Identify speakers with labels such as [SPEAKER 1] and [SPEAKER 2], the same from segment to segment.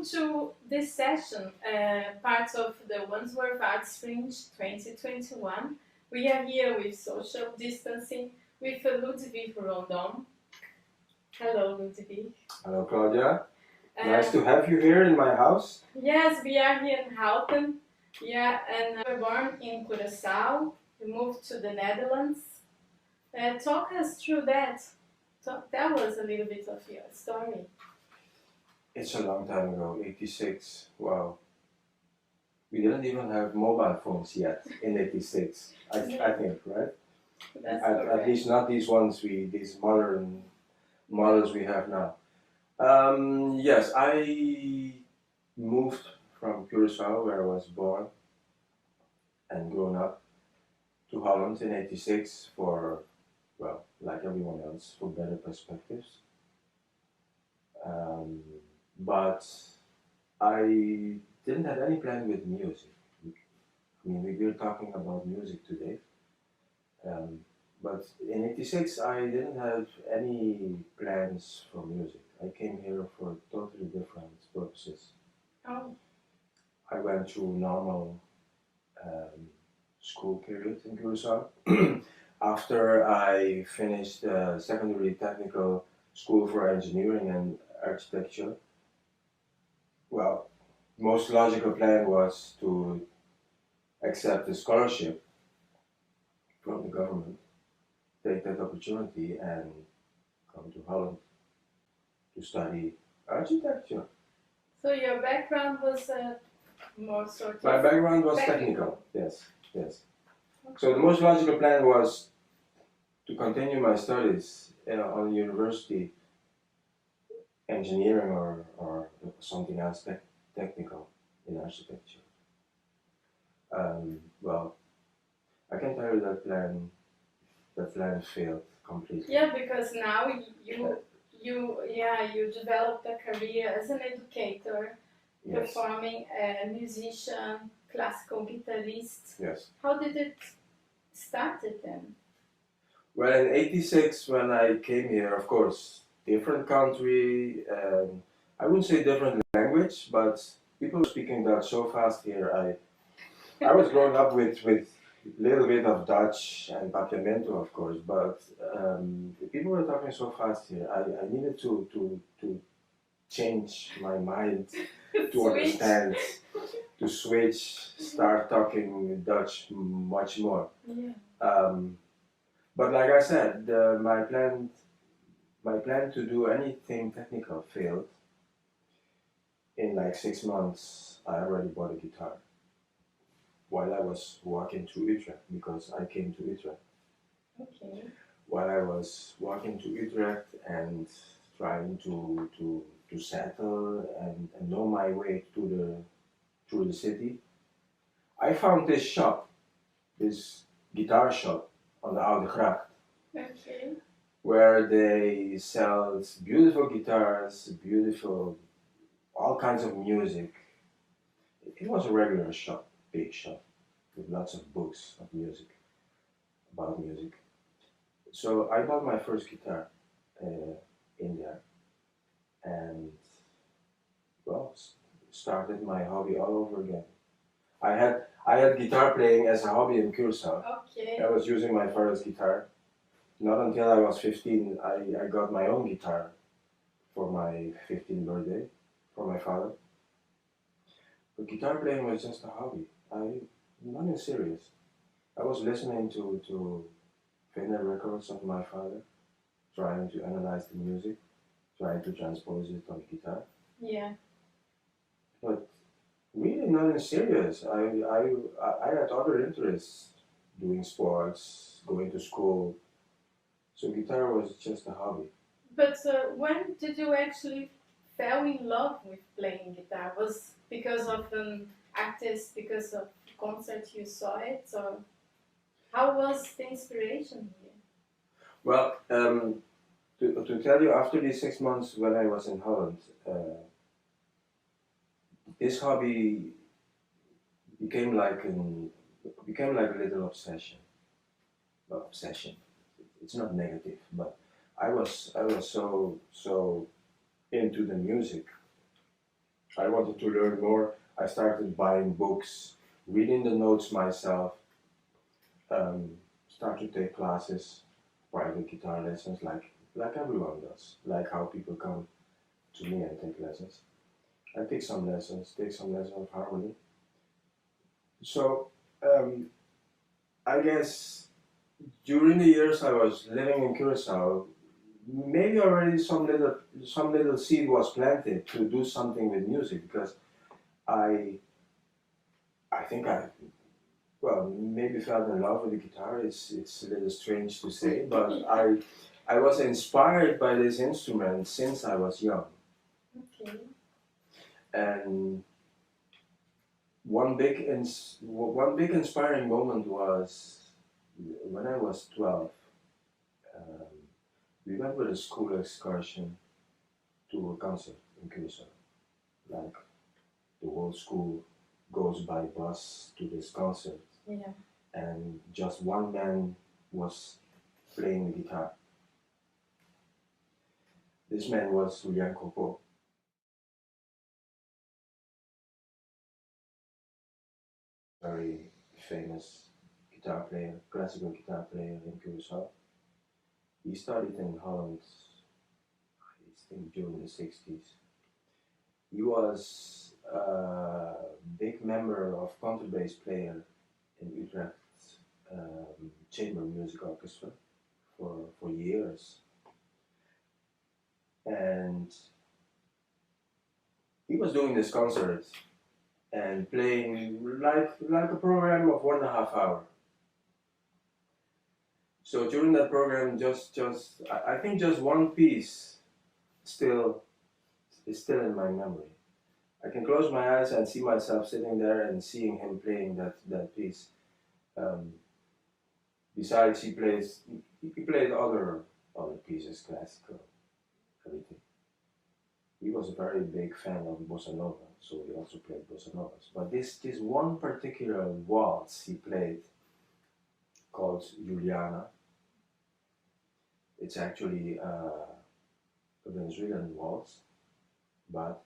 [SPEAKER 1] welcome to this session, part of the Wandsworth Arts Fringe 2021. We are here with social distancing with Ludwig Rondón. Hello, Ludwig.
[SPEAKER 2] Hello, Claudia. Nice to have you here in my house.
[SPEAKER 1] Yes, we are here in Houten. Yeah, and we were born in Curaçao. We moved to the Netherlands. Talk us through that. Tell us a little bit of your story.
[SPEAKER 2] It's a long time ago, 86. Wow. We didn't even have mobile phones yet in 86, I think, right? At least not these modern models we have now. Yes, I moved from Curaçao, where I was born and grown up, to Holland in 86 for, well, like everyone else, for better perspectives. But I didn't have any plan with music. I mean, we're talking about music today. But in 86, I didn't have any plans for music. I came here for totally different purposes.
[SPEAKER 1] Oh.
[SPEAKER 2] I went through normal school period in Curaçao. After I finished secondary technical school for engineering and architecture, well, most logical plan was to accept a scholarship from the government, take that opportunity and come to Holland to study architecture.
[SPEAKER 1] So your background was more sort of...
[SPEAKER 2] My background was technical, yes. Okay. So the most logical plan was to continue my studies on university, engineering or something else technical in architecture. Well, I can tell you that plan failed completely.
[SPEAKER 1] Yeah, because now you developed a career as an educator, yes. Performing a musician, classical guitarist.
[SPEAKER 2] Yes.
[SPEAKER 1] How did it started then?
[SPEAKER 2] Well, in 86 when I came here, of course, different country, I wouldn't say different language, but people speaking Dutch so fast here. I was growing up with a little bit of Dutch and papiamento, of course, but people were talking so fast here. I needed to change my mind to understand, to switch, start talking Dutch much more.
[SPEAKER 1] Yeah.
[SPEAKER 2] But like I said, my plan to do anything technical failed. In like 6 months, I already bought a guitar while I was walking to Utrecht, because I came to Utrecht.
[SPEAKER 1] Okay.
[SPEAKER 2] While I was walking to Utrecht and trying to settle and know my way through the city, I found this shop, this guitar shop on the Oude Gracht.
[SPEAKER 1] Okay. Where
[SPEAKER 2] they sell beautiful guitars, beautiful, all kinds of music. It was a regular shop, big shop, with lots of books of music, about music. So I bought my first guitar in there, and well, started my hobby all over again. I had guitar playing as a hobby in Curaçao.
[SPEAKER 1] Okay.
[SPEAKER 2] I was using my father's guitar. Not until I was 15, I got my own guitar for my 15th birthday, for my father. But guitar playing was just a hobby. Nothing serious. I was listening to vinyl records of my father, trying to analyze the music, trying to transpose it on the guitar.
[SPEAKER 1] Yeah.
[SPEAKER 2] But really nothing serious. I had other interests, doing sports, going to school. So guitar was just a hobby.
[SPEAKER 1] But when did you actually fell in love with playing guitar? Was because of an artist, because of concert you saw it, or how was the inspiration here?
[SPEAKER 2] Well, to tell you, after these 6 months when I was in Holland, this hobby became like a little obsession. Well, obsession. It's not negative, but I was so into the music I wanted to learn more. I started buying books, reading the notes myself, um, started to take classes, private guitar lessons, like everyone does, like how people come to me and take lessons. I take some lessons of harmony. So um, I guess during the years I was living in Curaçao, maybe already some little seed was planted to do something with music because I I think I well maybe fell in love with the guitar. It's a little strange to say, but I was inspired by this instrument since I was young.
[SPEAKER 1] Okay.
[SPEAKER 2] And one big inspiring moment was when I was 12. Um, we went with a school excursion to a concert in Curaçao. Like the whole school goes by bus to this concert,
[SPEAKER 1] Yeah.
[SPEAKER 2] and just one man was playing the guitar. This man was Julian Copo, very famous guitar player, classical guitar player in Curaçao. He studied in Holland, I think during the 60s. He was a big member of contrabass player in Utrecht chamber music orchestra for years. And he was doing this concert and playing like a program of 1.5 hours. So during that program, I think just one piece still is still in my memory. I can close my eyes and see myself sitting there and seeing him playing that piece. Um, Besides, he played other pieces, classical, everything. He was a very big fan of bossa nova, so he also played bossa novas. But this one particular waltz he played called Juliana. It's actually a Venezuelan waltz, but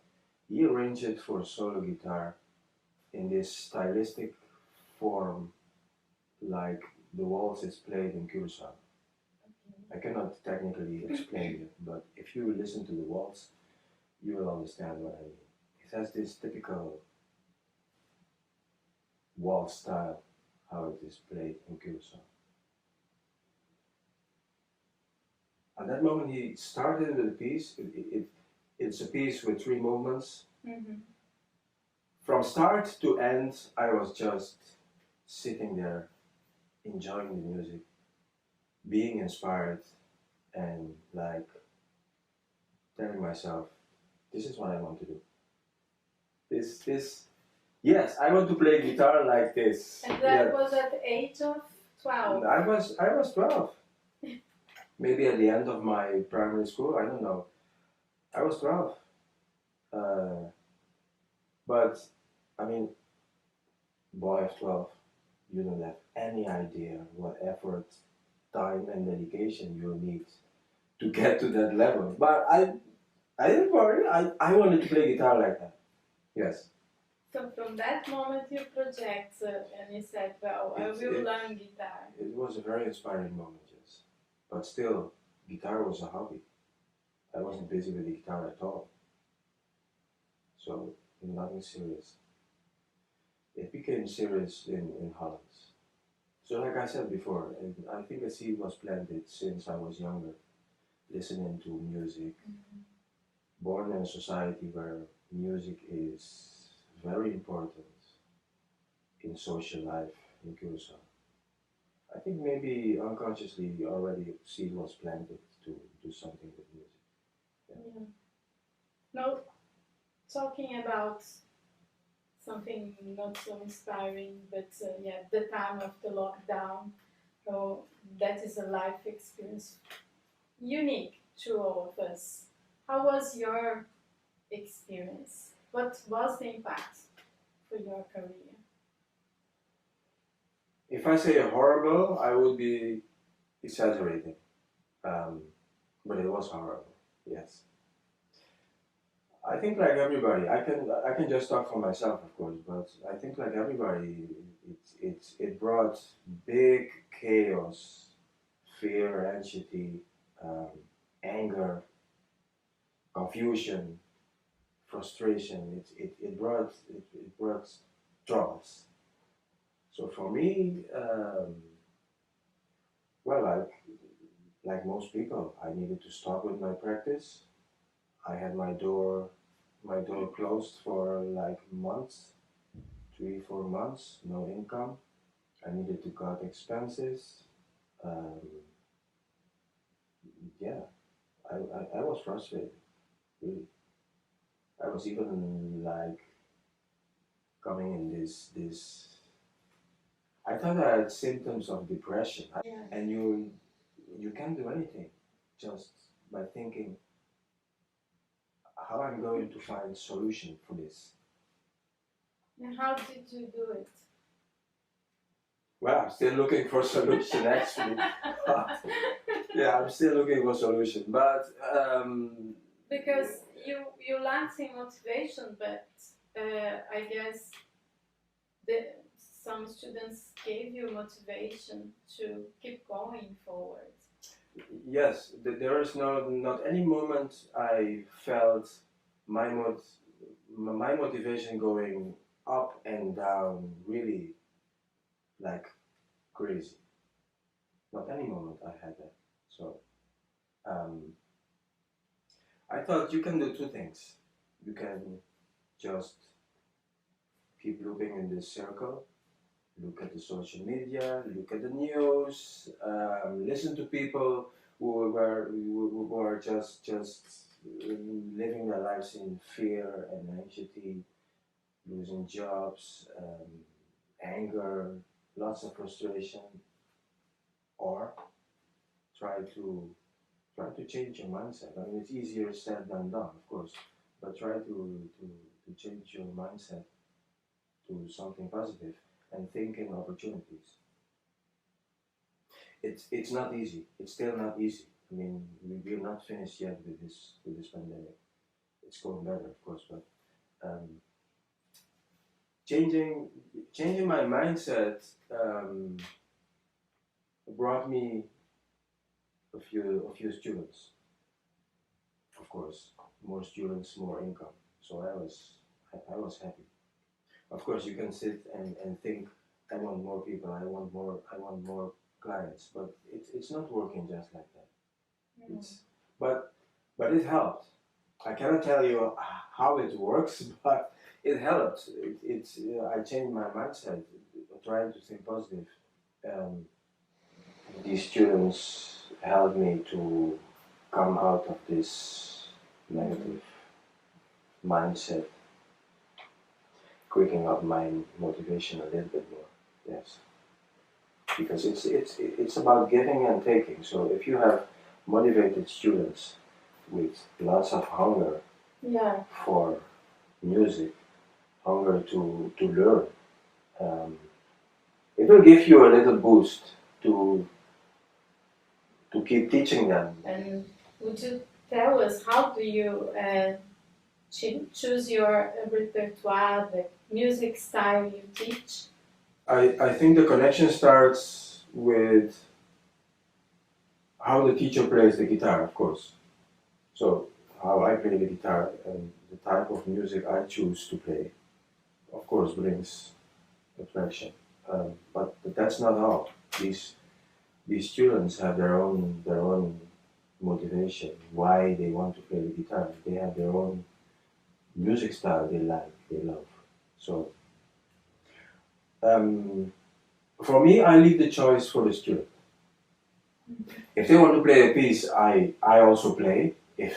[SPEAKER 2] he arranged it for solo guitar in this stylistic form, like the waltz is played in Curaçao. I cannot technically explain it, but if you listen to the waltz, you will understand what I mean. It has this typical waltz style, how it is played in Curaçao. At that moment, he started with a piece. It's a piece with 3 movements.
[SPEAKER 1] Mm-hmm.
[SPEAKER 2] From start to end, I was just sitting there, enjoying the music, being inspired, and like telling myself, this is what I want to do. Yes, I want to play guitar like this.
[SPEAKER 1] And that was at the age of 12.
[SPEAKER 2] I was 12. Maybe at the end of my primary school, I don't know. I was 12. But, I mean, boy of 12, you don't have any idea what effort, time, and dedication you need to get to that level. But I didn't worry. I wanted to play guitar like that. Yes.
[SPEAKER 1] So from that moment you project and you said, well, I will learn guitar.
[SPEAKER 2] It was a very inspiring moment, yes. But still, guitar was a hobby. I wasn't busy with the guitar at all. So, nothing serious. It became serious in Holland. So like I said before, I think a seed was planted since I was younger, listening to music, born in a society where music is very important in social life in Curaçao. I think maybe unconsciously already a seed was planted to do something with music.
[SPEAKER 1] Yeah. Now, talking about something not so inspiring, but yeah, the time of the lockdown. So that is a life experience unique to all of us. How was your experience? What was the impact for your career?
[SPEAKER 2] If I say horrible, I would be exaggerating. But it was horrible, yes. I think like everybody, I can just talk for myself, of course, but I think like everybody, it brought big chaos, fear, anxiety, um, anger, confusion, frustration. It brought troubles. So for me, well, like most people, I needed to stop with my practice. I had my door closed for like months, 3, 4 months, no income. I needed to cut expenses. Um, yeah, I was frustrated, really. I was even like coming in this. I thought I had symptoms of depression,
[SPEAKER 1] Yeah.
[SPEAKER 2] and you can't do anything just by thinking how I'm going to find solution for this.
[SPEAKER 1] And how did you do it?
[SPEAKER 2] Well, I'm still looking for solution actually. Yeah, I'm still looking for solution, but
[SPEAKER 1] because you lacking motivation, but I guess some students gave you motivation to keep going forward.
[SPEAKER 2] yes, there is not any moment I felt my my motivation going up and down really like crazy. Not any moment I had that. So um, I thought you can do two things. You can just keep looping in this circle, look at the social media, look at the news, listen to people who are just living their lives in fear and anxiety, losing jobs, anger, lots of frustration, or try to change your mindset. I mean, it's easier said than done, of course, but try to change your mindset to something positive and think in opportunities. It's not easy. It's still not easy. I mean, we're not finished yet with this pandemic. It's going better, of course, but um, changing changing my mindset brought me a few students. Of course, more students, more income. So I was happy. Of course, you can sit and think, I want more people, I want more clients, but it's not working just like that. It's but it helped. I cannot tell you how it works, but it helped. I changed my mindset, trying to think positive. Um, these students helped me to come out of this negative mindset, quicking up my motivation a little bit more. Yes, because it's about giving and taking. So if you have motivated students with lots of hunger for music, hunger to learn, it will give you a little boost to keep teaching them.
[SPEAKER 1] And would you tell us how do you choose your repertoire, the music style you teach?
[SPEAKER 2] I think the connection starts with how the teacher plays the guitar, of course. So how I play the guitar and the type of music I choose to play, of course, brings attraction. But that's not all. These students have their own motivation, why they want to play the guitar. They have their own music style they like, they love. So for me, I leave the choice for the student. If they want to play a piece, I also play. If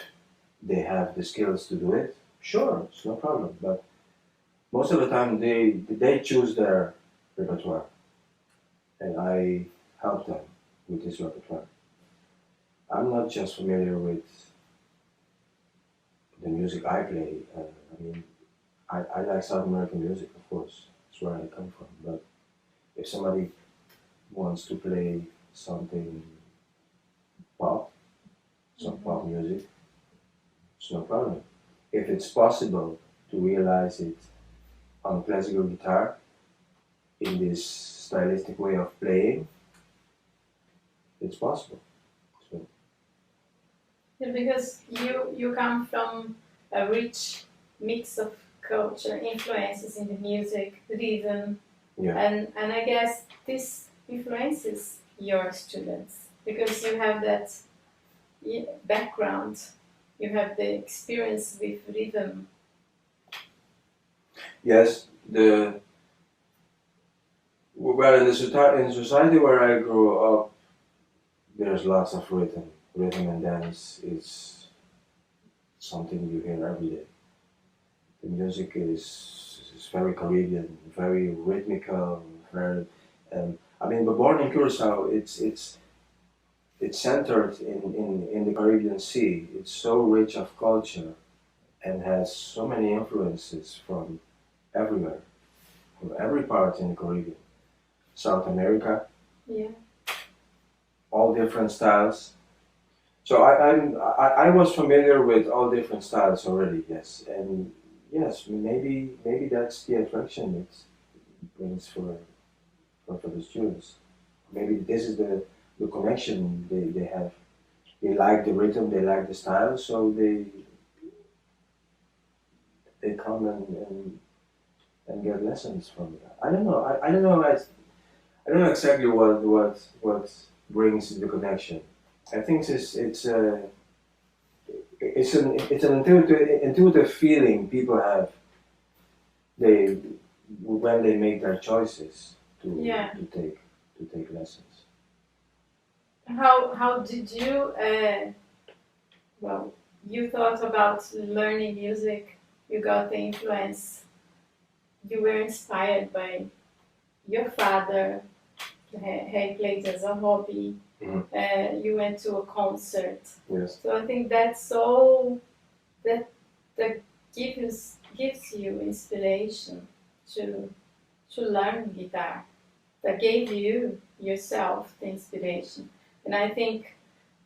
[SPEAKER 2] they have the skills to do it, sure, it's no problem. But most of the time, they choose their repertoire, and I help them with this repertoire. I'm not just familiar with the music I play. I mean, I like South American music, of course. That's where I come from. But if somebody wants to play something pop, some pop music, it's no problem. if it's possible to realize it on classical guitar in this stylistic way of playing, it's possible. So,
[SPEAKER 1] Yeah, because you come from a rich mix of culture, influences in the music, rhythm,
[SPEAKER 2] yeah.
[SPEAKER 1] and I guess this influences your students because you have that background, you have the experience with rhythm.
[SPEAKER 2] Yes, well, in the society where I grew up, there's lots of rhythm and dance. It's something you hear every day. The music is very Caribbean, very rhythmical, very. I mean, but born in Curaçao, it's centered in the Caribbean Sea. It's so rich of culture and has so many influences from everywhere, from every part in the Caribbean. South America,
[SPEAKER 1] Yeah.
[SPEAKER 2] all different styles. So I was familiar with all different styles already, yes. And yes, maybe that's the attraction it brings for the students. Maybe this is the connection they have. They like the rhythm, they like the style, so they come and get lessons from it. I don't know. I don't know. I don't know exactly what brings the connection. I think it's an intuitive feeling people have. They when they make their choices
[SPEAKER 1] Yeah.
[SPEAKER 2] to take lessons.
[SPEAKER 1] How did you well, you thought about learning music, you got the influence, you were inspired by your father, he played as a hobby, you went to a concert.
[SPEAKER 2] Yes.
[SPEAKER 1] So I think that's all that gives you inspiration to learn guitar. That gave you yourself the inspiration. And I think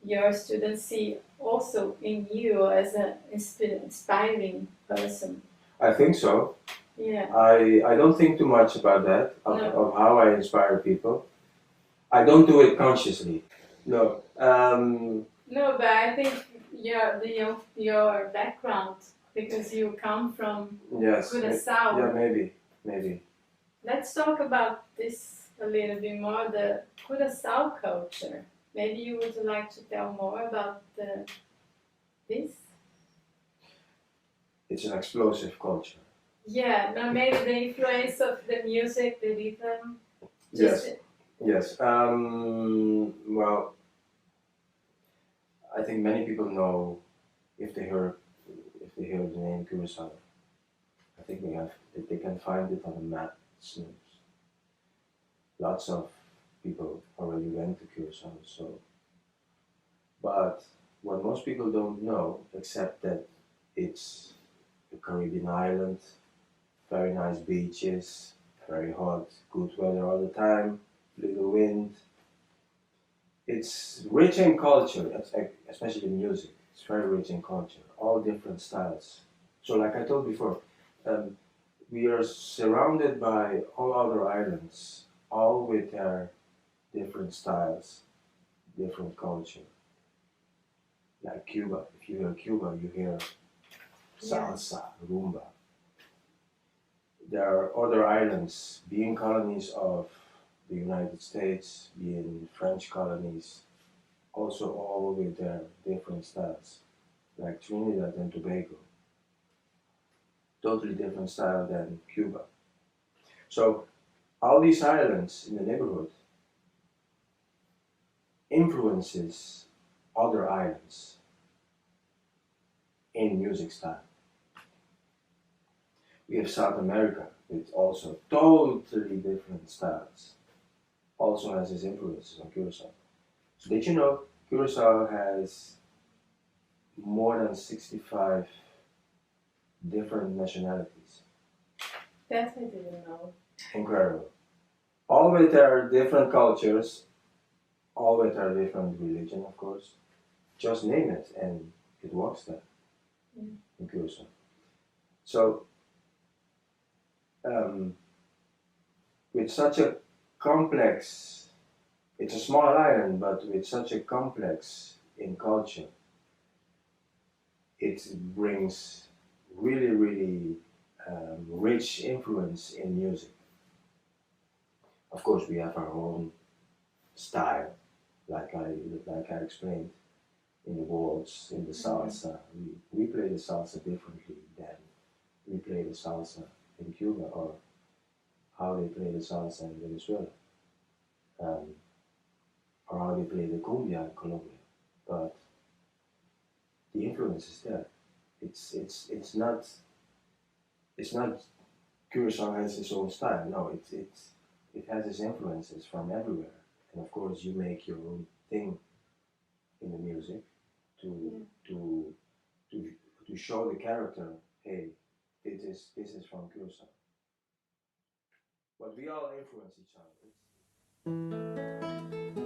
[SPEAKER 1] your students see also in you as an inspiring person.
[SPEAKER 2] I think so.
[SPEAKER 1] Yeah.
[SPEAKER 2] I don't think too much about that,
[SPEAKER 1] No.
[SPEAKER 2] of how I inspire people. I don't do it consciously. No.
[SPEAKER 1] No, but I think your background, because you come from
[SPEAKER 2] Yes.
[SPEAKER 1] Curaçao.
[SPEAKER 2] Yeah, maybe.
[SPEAKER 1] Let's talk about this a little bit more, the Curaçao culture. Maybe you would like to tell more about this?
[SPEAKER 2] It's an explosive culture.
[SPEAKER 1] Yeah, no, maybe the influence of the music, the rhythm.
[SPEAKER 2] Yes. Well, I think many people know if they hear the name Curaçao. I think they can find it on a map soon. Lots of people already went to Curaçao, so. But what most people don't know, except that it's a Caribbean island, very nice beaches, very hot, good weather all the time, little wind. It's rich in culture, especially music. It's very rich in culture, all different styles. So, like I told before, we are surrounded by all other islands, all with their different styles, different culture. Like Cuba, if you hear Cuba, you hear salsa, rumba. There are other islands, being colonies of the United States, being French colonies, also all with their different styles, like Trinidad and Tobago. Totally different style than Cuba. So all these islands in the neighborhood influences other islands in music style. We have South America with also totally different styles. Also has its influences on Curacao. So did you know Curacao has more than 65 different nationalities?
[SPEAKER 1] That I didn't know.
[SPEAKER 2] Incredible. All with their different cultures, all with their different religion, of course. Just name it and it works there in Curacao. So with such a complex, it's a small island, but with such a complex in culture, it brings really rich influence in music. Of course, we have our own style, like I explained, in the waltz, in the salsa. We play the salsa differently than we play the salsa in Cuba, or how they play the salsa in Venezuela, um, or how they play the cumbia in Colombia. But the influence is there. It's not Curaçao has its own style. No, it has its influences from everywhere, and of course you make your own thing in the music to to show the character. Hey, this is from Curaçao. But we all influence each other.